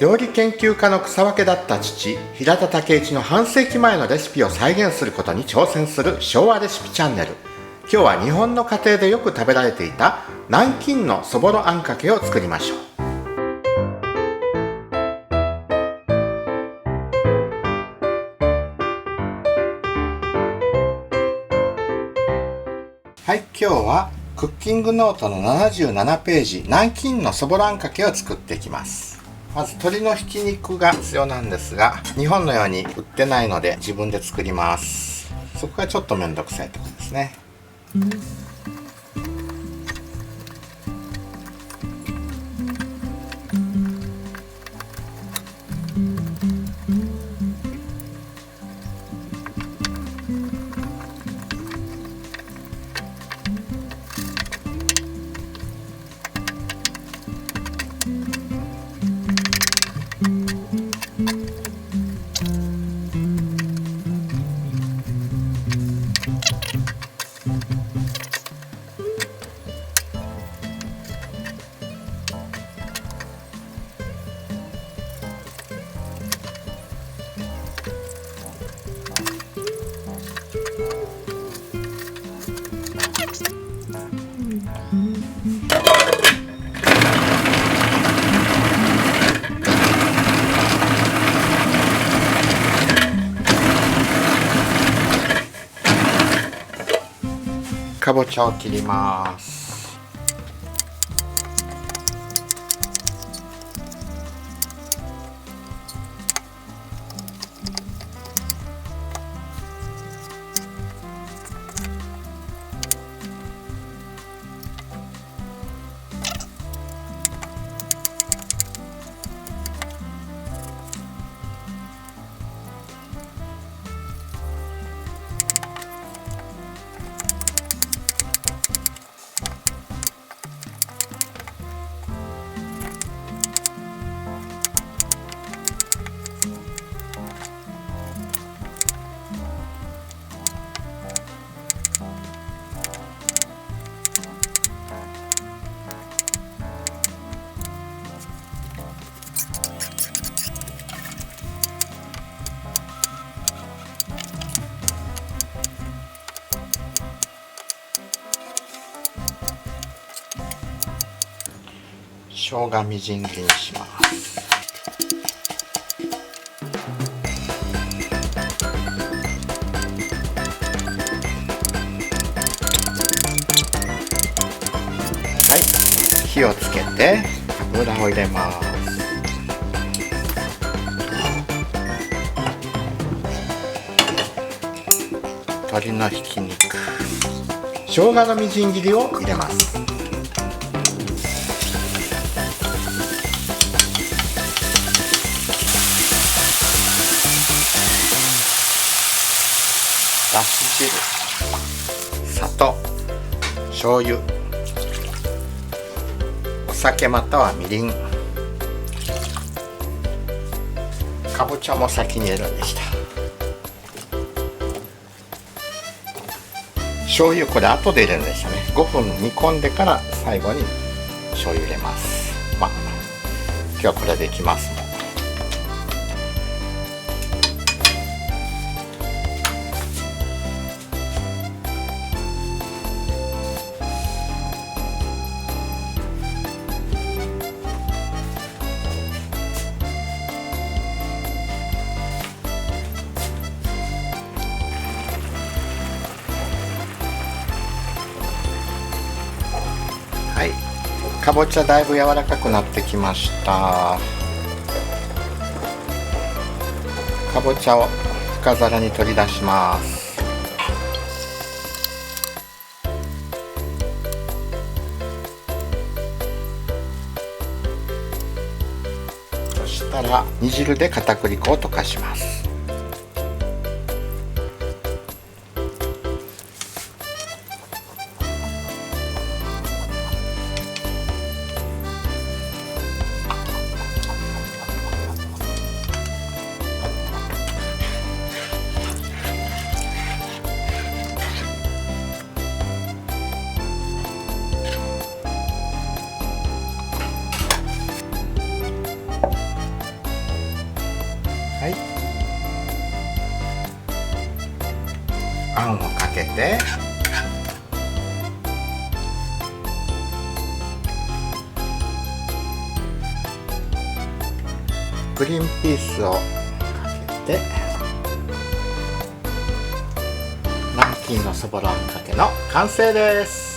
料理研究家の草分けだった父、平田武一の半世紀前のレシピを再現することに挑戦する昭和レシピチャンネル。今日は日本の家庭でよく食べられていた南京のそぼろあんかけを作りましょう。はい、今日はクッキングノートの77ページ、南京のそぼろあんかけを作っていきます。まず鶏のひき肉が必要なんですが、日本のように売ってないので自分で作ります。そこがちょっとめんどくさいところですね。かぼちゃを切ります。生姜みじん切りにします。はい、火をつけて油を入れます。鶏のひき肉、生姜のみじん切りを入れます。だし汁、砂糖、醤油、お酒またはみりん、かぼちゃも先に入れるんでした。醤油これ後で入れるんでしたね。5分煮込んでから最後に醤油入れます。まあ今日はこれでいきますもん。はい、かぼちゃだいぶ柔らかくなってきました。かぼちゃを深皿に取り出します。そしたら煮汁で片栗粉を溶かします。あんをかけて、グリーンピースをかけて、南京のそぼろあんかけの完成です。